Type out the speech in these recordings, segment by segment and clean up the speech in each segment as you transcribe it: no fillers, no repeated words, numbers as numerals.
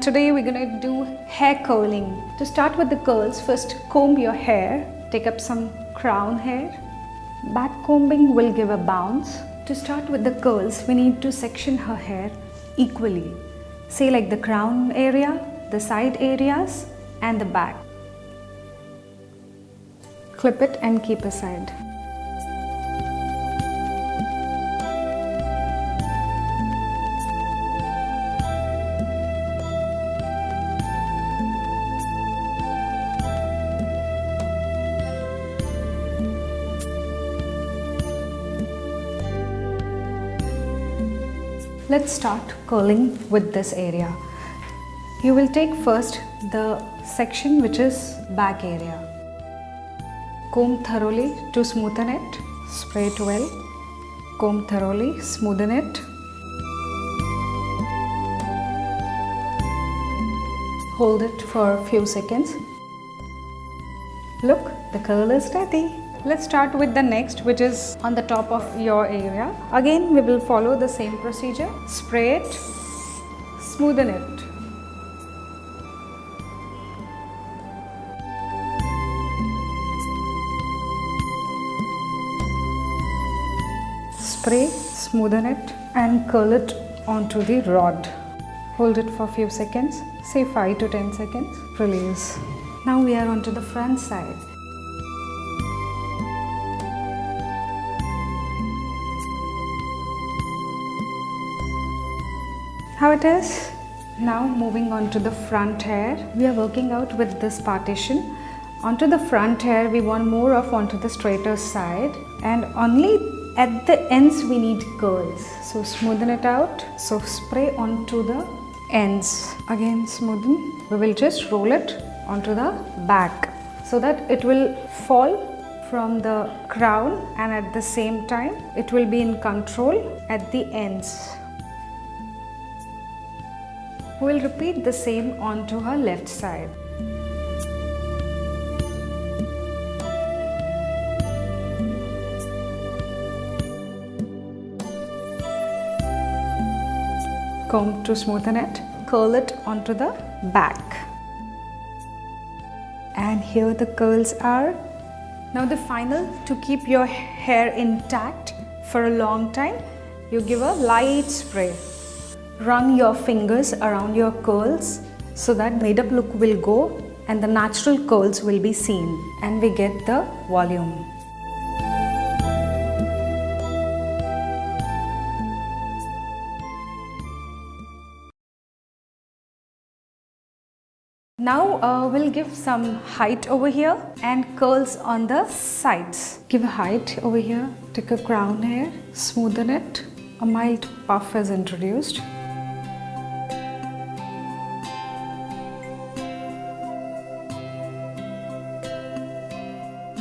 Today we're going to do hair curling. To start with the curls, first comb your hair. Take up some crown hair. Back combing will give a bounce. To start with the curls, we need to section her hair equally. Say like the crown area, the side areas and the back. Clip it and keep aside. Let's start curling with this area. You will take first the section which is back area. Comb thoroughly to smoothen it. Spray it well. Comb thoroughly, smoothen it. Hold it for a few seconds. Look, the curl is ready. Let's start with the next, which is on the top of your area. Again, we will follow the same procedure. Spray it, smoothen it. Spray, smoothen it and curl it onto the rod. Hold it for a few seconds, say 5 to 10 seconds, release. Now we are onto the front side. How it is? Now moving on to the front hair. We are working out with this partition. Onto the front hair, we want more of onto the straighter side, and only at the ends we need curls. So smoothen it out. So spray onto the ends. Again smoothen. We will just roll it onto the back so that it will fall from the crown, and at the same time it will be in control at the ends. We will repeat the same onto her left side. Comb to smoothen it, curl it onto the back. And here the curls are. Now the final, to keep your hair intact for a long time, you give a light spray. Run your fingers around your curls so that made up look will go and the natural curls will be seen, and we get the volume. Now we'll give some height over here and curls on the sides. Give a height over here, take a crown hair, smoothen it. A mild puff is introduced.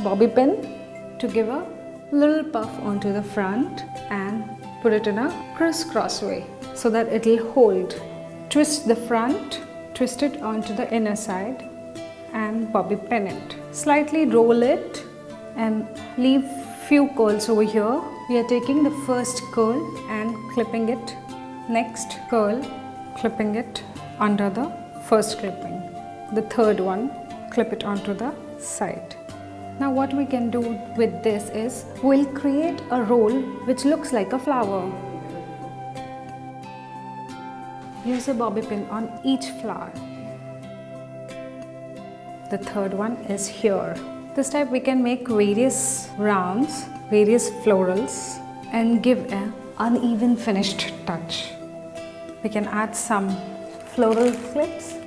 Bobby pin to give a little puff onto the front and put it in a crisscross way so that it will hold. Twist the front, twist it onto the inner side and bobby pin it. Slightly roll it and leave few curls over here. We are taking the first curl and clipping it. Next curl, clipping it under the first clipping. The third one, clip it onto the side. Now what we can do with this is, we'll create a roll which looks like a flower. Use a bobby pin on each flower. The third one is here. This type we can make various rounds, various florals and give an uneven finished touch. We can add some floral clips.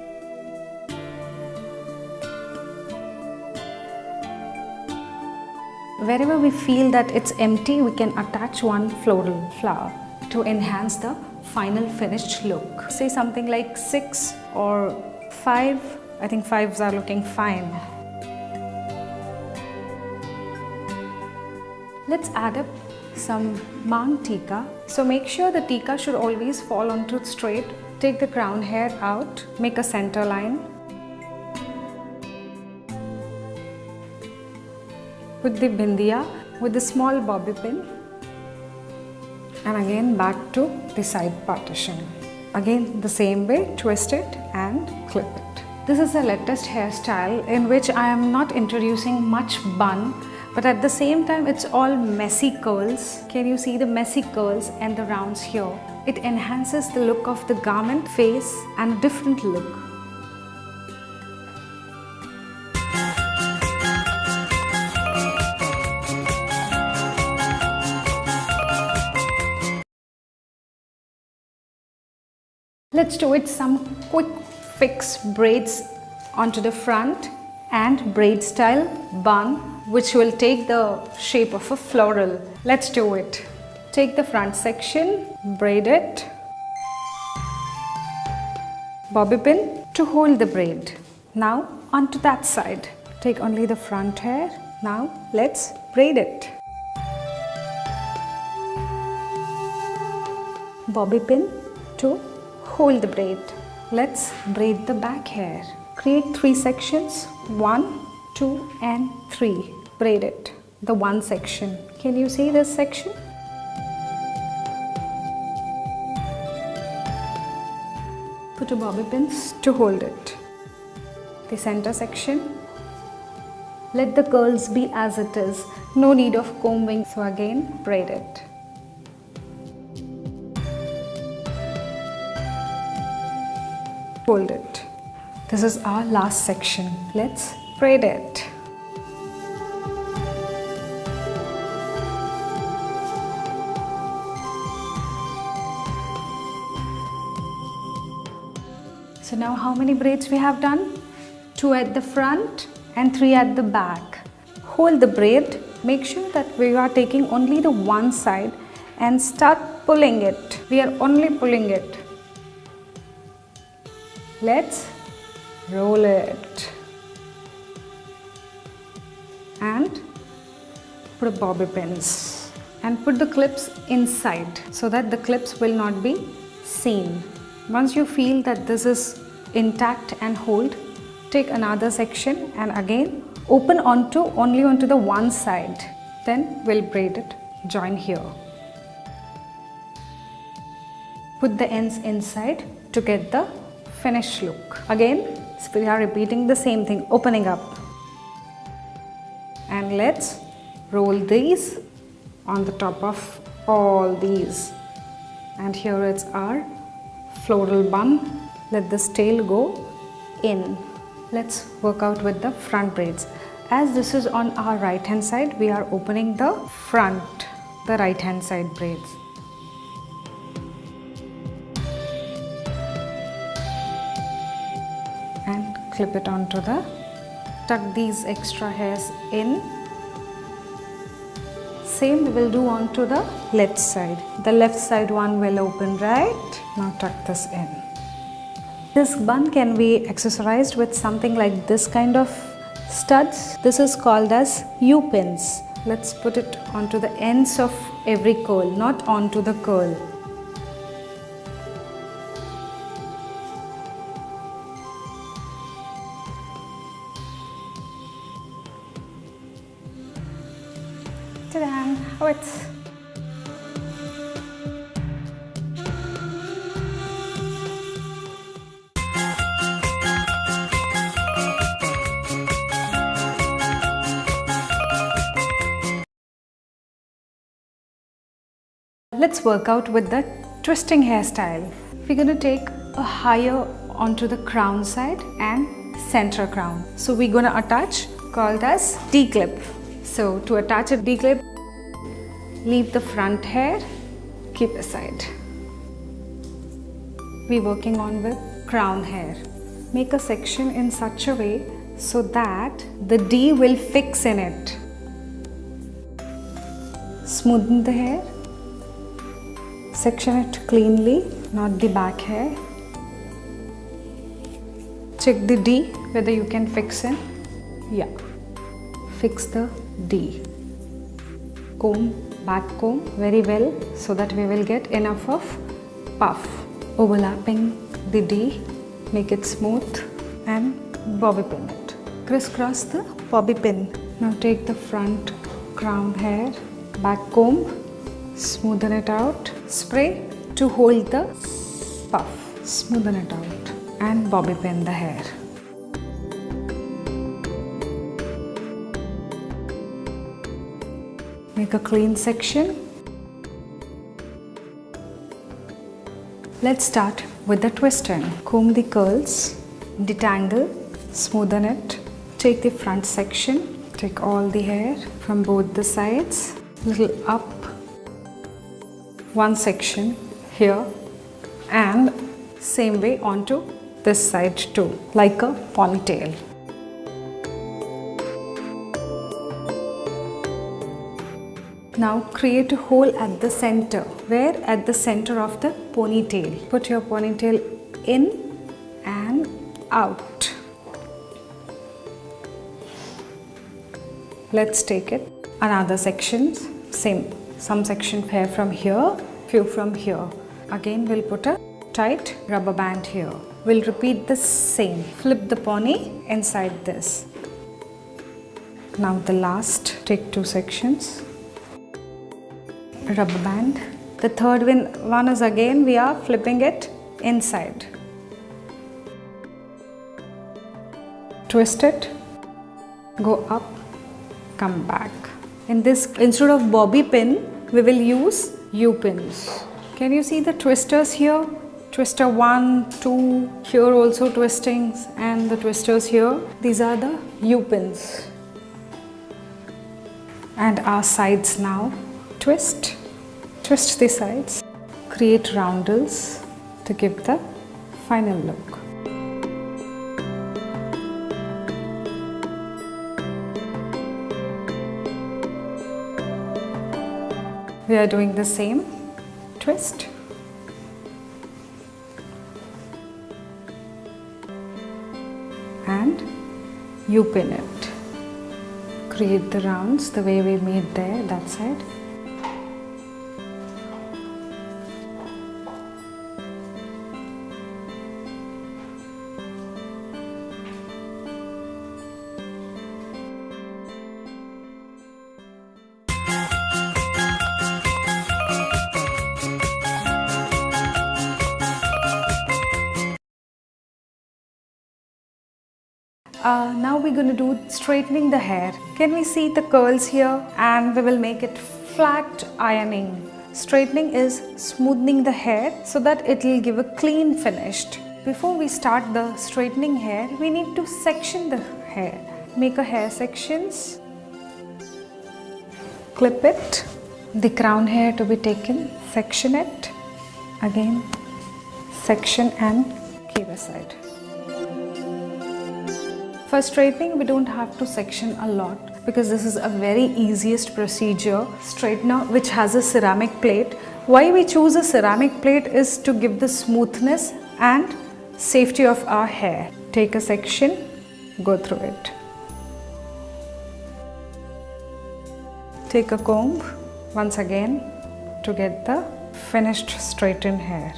Wherever we feel that it's empty, we can attach one floral flower to enhance the final finished look. Say something like 6 or 5. I think 5s are looking fine. Let's add up some mang tika. So make sure the tika should always fall onto straight. Take the crown hair out, make a center line. Put the bindiya with a small bobby pin. and again back to the side partition. Again the same way, twist it and clip it. This is the latest hairstyle in which I am not introducing much bun, but at the same time it's all messy curls. Can you see the messy curls and the rounds here? It enhances the look of the garment, face, and a different look. Let's do it some quick fix braids onto the front and braid style bun, which will take the shape of a floral. Let's do it. Take the front section, braid it, bobby pin to hold the braid. Now onto that side. Take only the front hair. Now let's braid it. Bobby pin to hold the braid. Let's braid the back hair. Create 3 sections, 1, 2 and 3. Braid it, the one section. Can you see this section? Put a bobby pins to hold it. The center section. Let the curls be as it is. No need of combing. So again, braid it. Hold it. This is our last section. Let's braid it. So now how many braids we have done? 2 at the front and 3 at the back. Hold the braid. Make sure that we are taking only the one side and start pulling it. We are only pulling it. Let's roll it and put bobby pins and put the clips inside so that the clips will not be seen. Once you feel that this is intact and hold, take another section and again open only onto the one side. Then we'll braid it, join here. Put the ends inside to get the finished look. Again, we are repeating the same thing, opening up. And let's roll these on the top of all these. And here it's our floral bun. Let this tail go in. Let's work out with the front braids. As this is on our right hand side, we are opening the front, the right hand side braids. And clip it onto tuck these extra hairs in. Same we will do onto the left side. The left side one will open right. Now tuck this in. This bun can be accessorized with something like this kind of studs. This is called as U-pins. Let's put it onto the ends of every curl, not onto the curl. Ta-da! How it's Let's work out with the twisting hairstyle. We're going to take a higher onto the crown side and center crown. So we're going to attach, called as D-clip. So to attach a D-clip, leave the front hair, keep aside. We're working on with crown hair. Make a section in such a way so that the D will fix in it. Smoothen the hair. Section it cleanly, not the back hair. Check the D whether you can fix in. Yeah, fix the D. Comb, back comb very well so that we will get enough of puff. Overlapping the D, make it smooth and bobby pin it. Crisscross the bobby pin. Now take the front crown hair, back comb Smoothen it out. Spray to hold the puff. Smoothen it out and bobby pin the hair. Make a clean section. Let's start with the twisting. Comb the curls, detangle, smoothen it. Take the front section, take all the hair from both the sides, little up, one section here, and same way onto this side too, like a ponytail. Now create a hole at the center, where at the center of the ponytail. Put your ponytail in and out. Let's take it. Another section, same. Some section hair from here, few from here. Again we'll put a tight rubber band here. We'll repeat the same. Flip the pony inside this. Now the last, take two sections. Rubber band. The third one is again we are flipping it inside. Twist it, go up, come back. In this, instead of bobby pin, we will use U-pins. Can you see the twisters here? Twister 1, 2, here also twistings, and the twisters here. These are the U-pins. And our sides now. Twist the sides, create roundels to give the final look. We are doing the same. Twist, and you pin it. Create the rounds the way we made there, that side. Now we're going to do straightening the hair. Can we see the curls here? And we will make it flat ironing. Straightening is smoothing the hair so that it will give a clean finish. Before we start the straightening hair, we need to section the hair. Make a hair sections. Clip it. The crown hair to be taken. Section it. Again, section and keep aside. For straightening, we don't have to section a lot because this is a very easiest procedure. Straightener which has a ceramic plate. Why we choose a ceramic plate is to give the smoothness and safety of our hair. Take a section, go through it. Take a comb once again to get the finished straightened hair.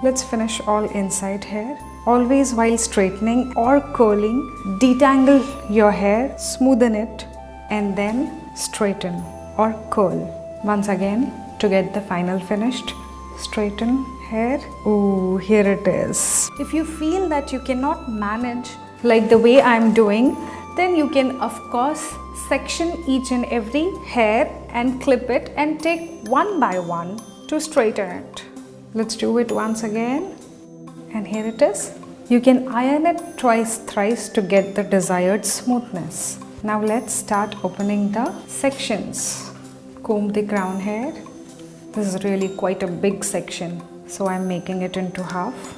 Let's finish all inside hair. Always while straightening or curling, detangle your hair, smoothen it, and then straighten or curl. Once again, to get the final finished straighten hair. Oh, here it is. If you feel that you cannot manage like the way I'm doing, then you can of course section each and every hair and clip it and take one by one to straighten it. Let's do it once again. And here it is. You can iron it twice, thrice to get the desired smoothness. Now let's start opening the sections. Comb the crown hair. This is really quite a big section, so I'm making it into half.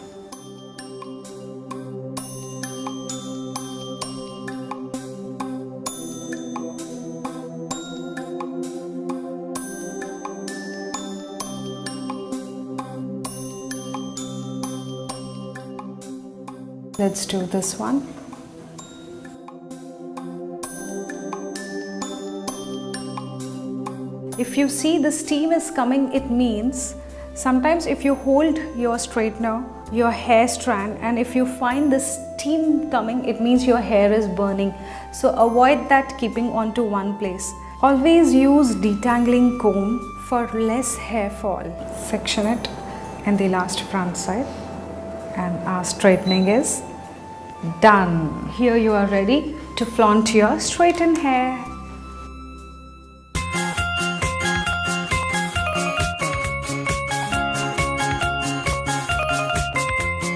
Let's do this one. If you see the steam is coming, it means sometimes if you hold your straightener, your hair strand, and if you find the steam coming, it means your hair is burning. So avoid that keeping on to one place. Always use detangling comb for less hair fall. Section it in the last front side and our straightening is done. Here you are ready to flaunt your straightened hair.